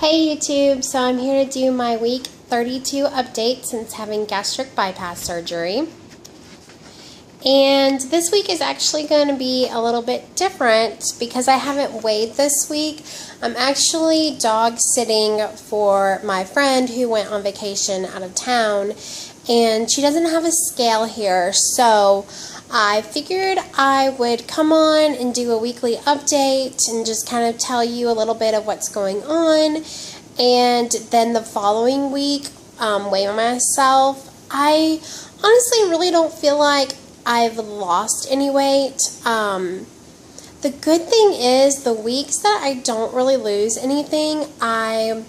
Hey YouTube, so I'm here to do my week 32 update since having gastric bypass surgery. And this week is actually going to be a little bit different because I haven't weighed this week. I'm actually dog sitting for my friend who went on vacation out of town, and she doesn't have a scale here, so I figured I would come on and do a weekly update and just kind of tell you a little bit of what's going on, and then the following week weigh myself. I honestly really don't feel like I've lost any weight. The good thing is the weeks that I don't really lose anything, I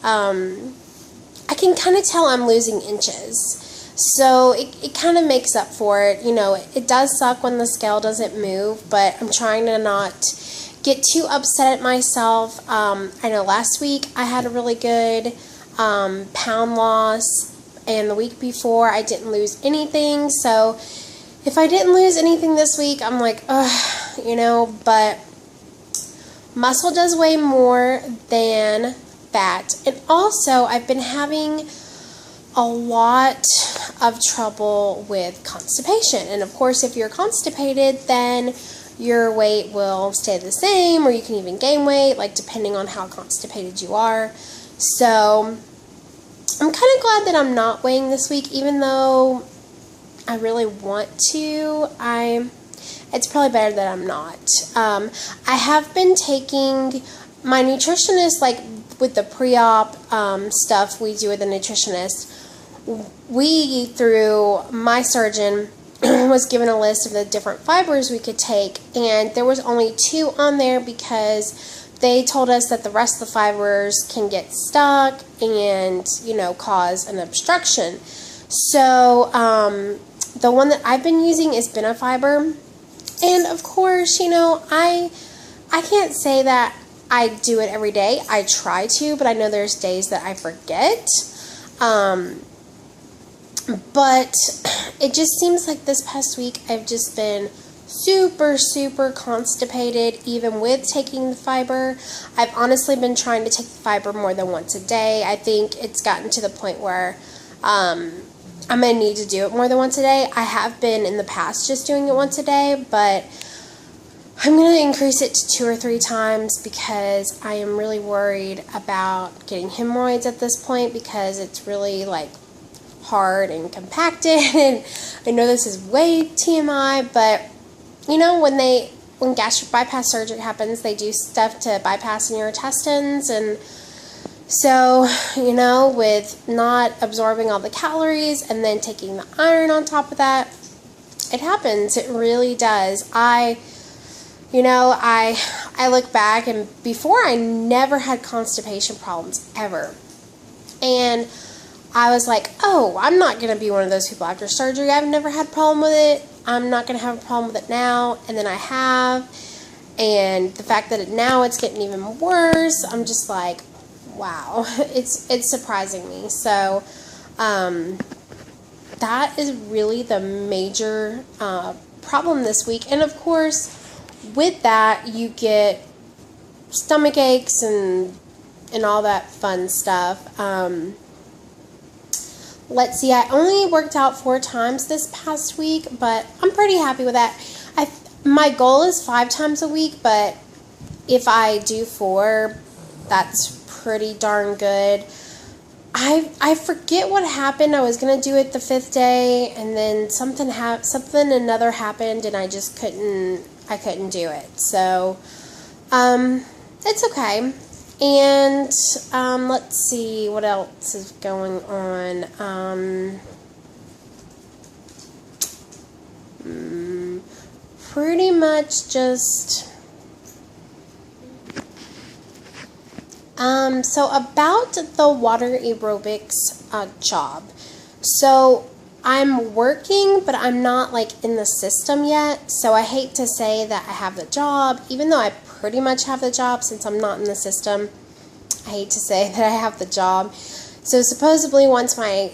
can kind of tell I'm losing inches. So it kind of makes up for it. You know, it does suck when the scale doesn't move, but I'm trying to not get too upset at myself. I know last week I had a really good pound loss, and the week before I didn't lose anything. So if I didn't lose anything this week, I'm like, ugh, you know, but muscle does weigh more than fat. And also, I've been having a lot of trouble with constipation. And of course, if you're constipated, then your weight will stay the same, or you can even gain weight, like depending on how constipated you are. So I'm kind of glad that I'm not weighing this week, even though I really want to. It's probably better that I'm not. I have been taking my nutritionist, like with the pre-op stuff we do with the nutritionist. We, through my surgeon, was given a list of the different fibers we could take, and there was only 2 on there because they told us that the rest of the fibers can get stuck and, you know, cause an obstruction. So the one that I've been using is Benefiber, and of course, you know, I can't say that I do it every day. I try to, but I know there's days that I forget. But it just seems like this past week I've just been super constipated, even with taking the fiber. I've honestly been trying to take the fiber more than once a day. I think it's gotten to the point where I'm going to need to do it more than once a day. I have been in the past just doing it once a day, but I'm going to increase it to 2 or 3 times because I am really worried about getting hemorrhoids at this point, because it's really like hard and compacted. And I know this is way TMI, but you know, when gastric bypass surgery happens, they do stuff to bypass in your intestines, and so, you know, with not absorbing all the calories and then taking the iron on top of that, it happens. It really does. I look back, and before I never had constipation problems ever. And I was like, oh, I'm not going to be one of those people after surgery. I've never had a problem with it. I'm not going to have a problem with it now. And then I have. And the fact that now it's getting even worse, I'm just like, wow. It's surprising me. So that is really the major problem this week. And of course, with that, you get stomach aches and all that fun stuff. Let's see, I only worked out 4 times this past week, but I'm pretty happy with that. My goal is 5 times a week, but if I do 4, that's pretty darn good. I forget what happened. I was going to do it the 5th day, and then something another happened, and I just couldn't do it. So, it's okay. And let's see what else is going on. Pretty much just so about the water aerobics job. So I'm working, but I'm not like in the system yet. So I hate to say that I have the job, even though I pretty much have the job since I'm not in the system. I hate to say that I have the job. So supposedly once my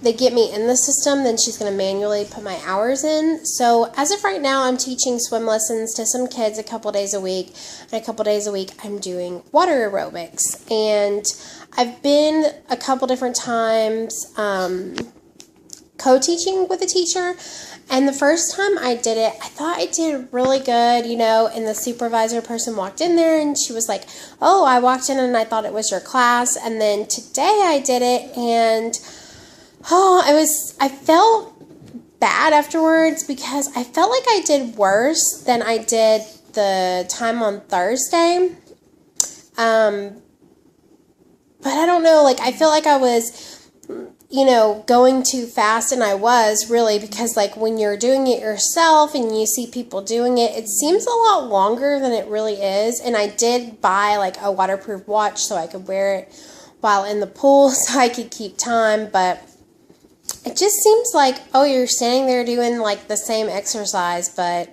they get me in the system, then she's going to manually put my hours in. So as of right now, I'm teaching swim lessons to some kids a couple days a week. And a couple days a week, I'm doing water aerobics. And I've been a couple different times co-teaching with a teacher. And the first time I did it, I thought I did really good, you know, and the supervisor person walked in there and she was like, oh, I walked in and I thought it was your class. And then today I did it, and I felt bad afterwards because I felt like I did worse than I did the time on Thursday. But I don't know, like, I feel like I was, you know, going too fast, and I was really, because like when you're doing it yourself and you see people doing it, it seems a lot longer than it really is. And I did buy like a waterproof watch so I could wear it while in the pool so I could keep time, but it just seems like, oh, you're standing there doing like the same exercise, but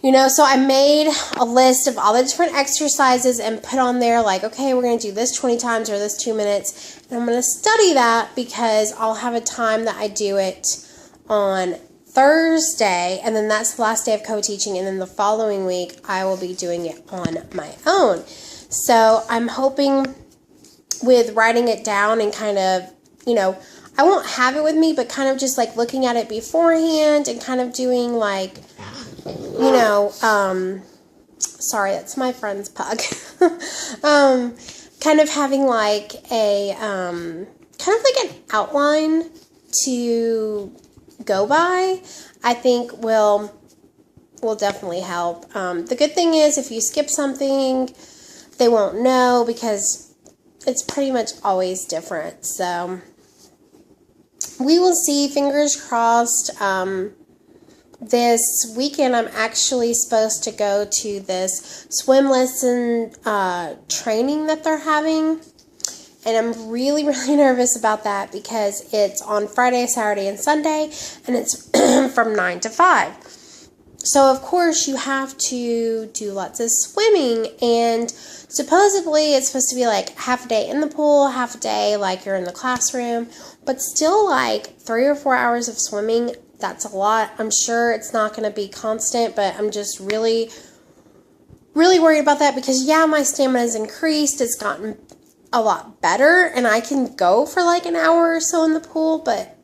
you know, so I made a list of all the different exercises and put on there like, okay, we're going to do this 20 times or this 2 minutes. And I'm going to study that because I'll have a time that I do it on Thursday. And then that's the last day of co-teaching. And then the following week, I will be doing it on my own. So I'm hoping with writing it down and kind of, you know, I won't have it with me, but kind of just like looking at it beforehand and kind of doing like, you know, sorry, that's my friend's pug. Kind of having like a, kind of like an outline to go by, I think will definitely help. The good thing is if you skip something, they won't know because it's pretty much always different. So we will see, fingers crossed. This weekend, I'm actually supposed to go to this swim lesson training that they're having. And I'm really, really nervous about that because it's on Friday, Saturday, and Sunday. And it's from 9 to 5. So, of course, you have to do lots of swimming. And supposedly, it's supposed to be like half a day in the pool, half a day like you're in the classroom. But still, like 3 or 4 hours of swimming, that's a lot. I'm sure it's not going to be constant, but I'm just really, really worried about that because, yeah, my stamina has increased. It's gotten a lot better, and I can go for like an hour or so in the pool, but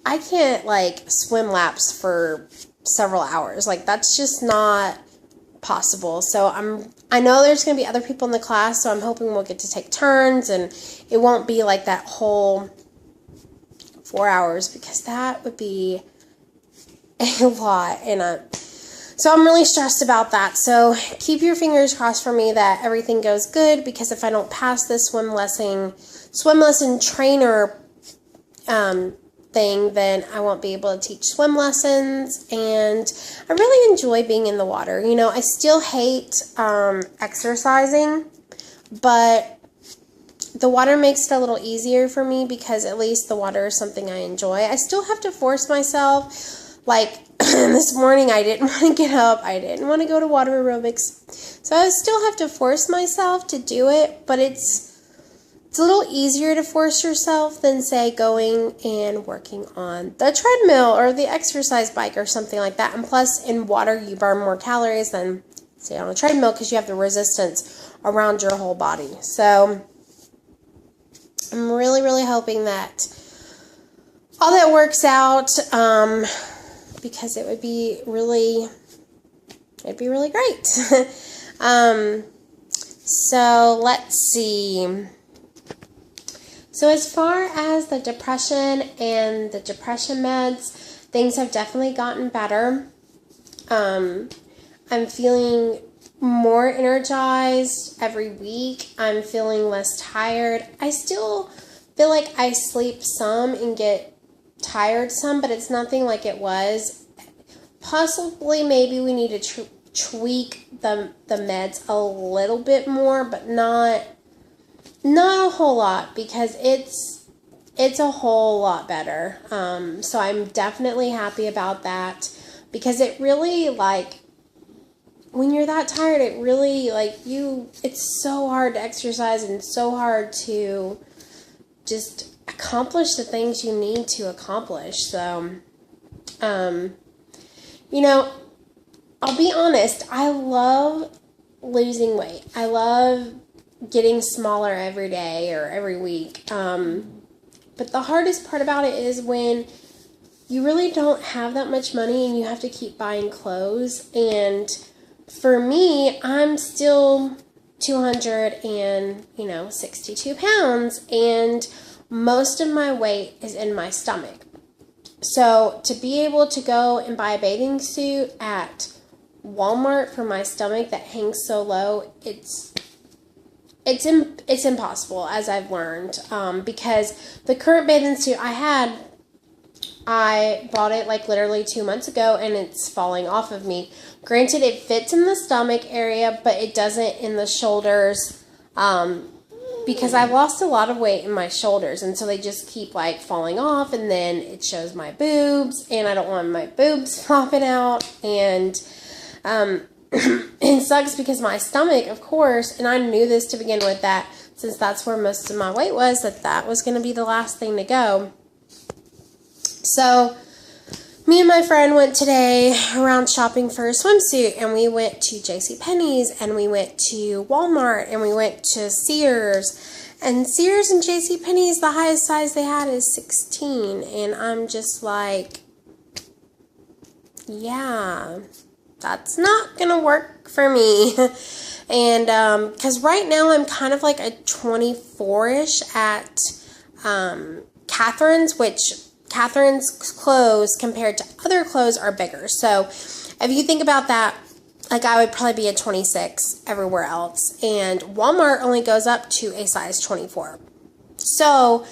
I can't like swim laps for several hours. Like, that's just not possible. So I know there's going to be other people in the class, so I'm hoping we'll get to take turns, and it won't be like that whole 4 hours because that would be a lot. And so I'm really stressed about that. So keep your fingers crossed for me that everything goes good, because if I don't pass this swim lesson trainer thing, then I won't be able to teach swim lessons. And I really enjoy being in the water. You know, I still hate exercising, but the water makes it a little easier for me because at least the water is something I enjoy. I still have to force myself. Like this morning, I didn't want to get up. I didn't want to go to water aerobics. So I still have to force myself to do it, but it's a little easier to force yourself than, say, going and working on the treadmill or the exercise bike or something like that. And plus, in water, you burn more calories than, say, on a treadmill because you have the resistance around your whole body. So I'm really, really hoping that all that works out, because it would be really, great. So let's see. So as far as the depression and the depression meds, things have definitely gotten better. I'm feeling more energized every week. I'm feeling less tired. I still feel like I sleep some and get tired some, but it's nothing like it was. Possibly maybe we need to tweak the meds a little bit more, but not a whole lot, because it's a whole lot better. So I'm definitely happy about that, because it really, like, when you're that tired, it really, it's so hard to exercise and so hard to just accomplish the things you need to accomplish. So, you know, I'll be honest, I love losing weight. I love getting smaller every day or every week. But the hardest part about it is when you really don't have that much money and you have to keep buying clothes. And for me, I'm still 262 pounds, and most of my weight is in my stomach. So to be able to go and buy a bathing suit at Walmart for my stomach that hangs so low, it's impossible, as I've learned, because the current bathing suit I bought it like literally 2 months ago, and it's falling off of me. Granted, it fits in the stomach area, but it doesn't in the shoulders, because I've lost a lot of weight in my shoulders, and so they just keep like falling off, and then it shows my boobs, and I don't want my boobs popping out, and it sucks because my stomach, of course, and I knew this to begin with, that since that's where most of my weight was, that was going to be the last thing to go. So me and my friend went today around shopping for a swimsuit, and we went to JCPenney's, and we went to Walmart, and we went to Sears. And Sears and JCPenney's, the highest size they had is 16. And I'm just like, yeah, that's not going to work for me. And because right now I'm kind of like a 24-ish at Catherine's, which Catherine's clothes compared to other clothes are bigger. So if you think about that, like I would probably be a 26 everywhere else. And Walmart only goes up to a size 24. So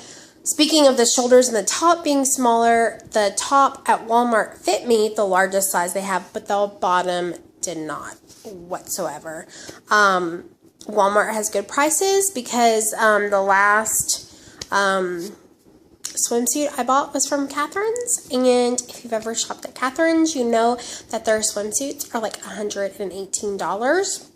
speaking of the shoulders and the top being smaller, the top at Walmart fit me, the largest size they have, but the bottom did not whatsoever. Walmart has good prices because the last swimsuit I bought was from Catherine's, and if you've ever shopped at Catherine's, you know that their swimsuits are like $118.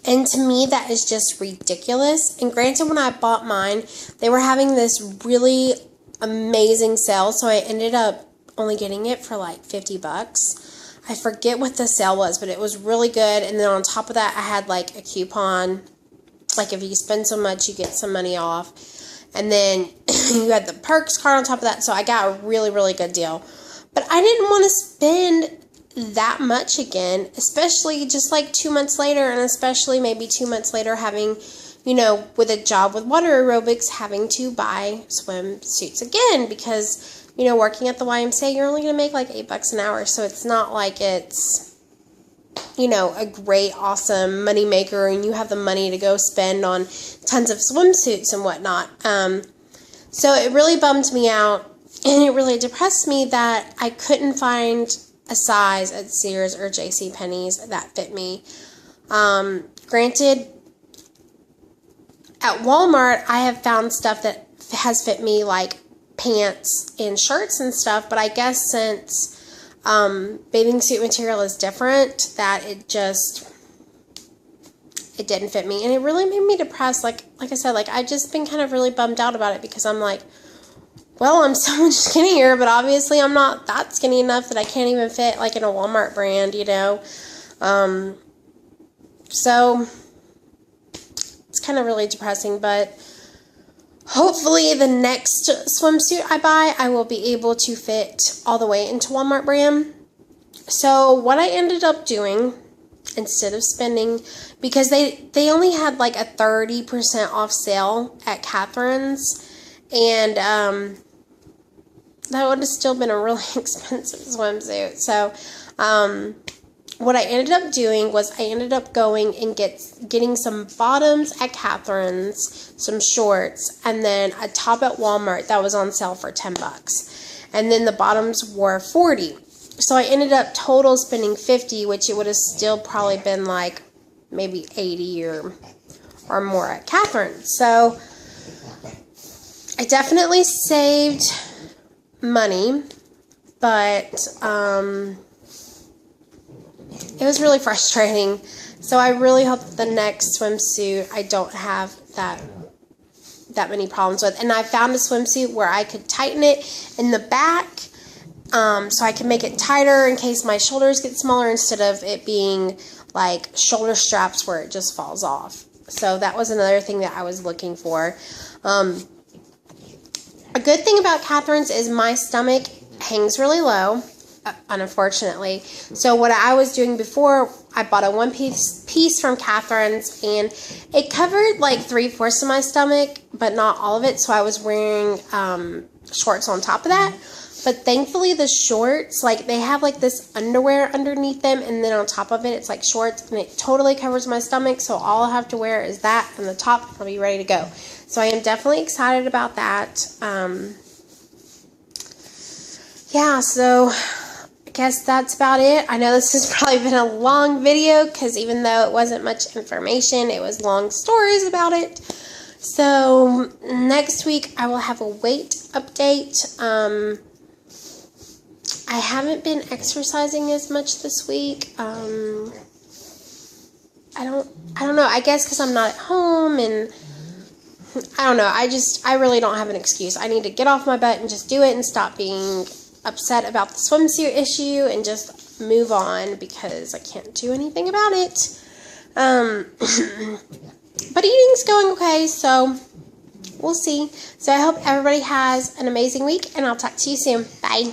And to me, that is just ridiculous. And granted, when I bought mine, they were having this really amazing sale, so I ended up only getting it for like $50. I forget what the sale was, but it was really good. And then on top of that, I had like a coupon, like if you spend so much, you get some money off. And then you had the perks card on top of that, so I got a really, really good deal. But I didn't want to spend that much again, especially just like 2 months later, and especially maybe 2 months later having, you know, with a job with water aerobics, having to buy swimsuits again because, you know, working at the YMCA, you're only going to make like $8 an hour, so it's not like it's, you know, a great, awesome money maker and you have the money to go spend on tons of swimsuits and whatnot. So it really bummed me out, and it really depressed me that I couldn't find a size at Sears or JCPenney's that fit me. Granted, at Walmart, I have found stuff that has fit me, like pants and shirts and stuff, but I guess since bathing suit material is different, that it didn't fit me, and it really made me depressed. Like I said, like I've just been kind of really bummed out about it because I'm like, well, I'm so much skinnier, but obviously I'm not that skinny enough that I can't even fit like in a Walmart brand, you know. So it's kind of really depressing, but hopefully the next swimsuit I buy, I will be able to fit all the way into Walmart brand. So what I ended up doing, instead of spending, because they only had like a 30% off sale at Catherine's, and that would have still been a really expensive swimsuit. So what I ended up doing was I ended up going and getting some bottoms at Catherine's, some shorts, and then a top at Walmart that was on sale for $10. And then the bottoms were $40. So I ended up total spending $50, which it would have still probably been like maybe $80 or more at Catherine's. So I definitely saved money, but it was really frustrating. So I really hope that the next swimsuit I don't have that that many problems with. And I found a swimsuit where I could tighten it in the back, so I can make it tighter in case my shoulders get smaller instead of it being like shoulder straps where it just falls off. So that was another thing that I was looking for. A good thing about Catherine's is my stomach hangs really low, unfortunately. So what I was doing before, I bought a one-piece from Catherine's, and it covered like 3/4 of my stomach, but not all of it. So I was wearing shorts on top of that. But thankfully the shorts, like they have like this underwear underneath them, and then on top of it it's like shorts, and it totally covers my stomach. So all I have to wear is that and the top, and I'll be ready to go. So I am definitely excited about that. Yeah, so I guess that's about it. I know this has probably been a long video because even though it wasn't much information, it was long stories about it. So next week I will have a weight update. I haven't been exercising as much this week. I don't know. I guess because I'm not at home, and I don't know. I really don't have an excuse. I need to get off my butt and just do it and stop being upset about the swimsuit issue and just move on because I can't do anything about it. But eating's going okay, so we'll see. So I hope everybody has an amazing week, and I'll talk to you soon. Bye.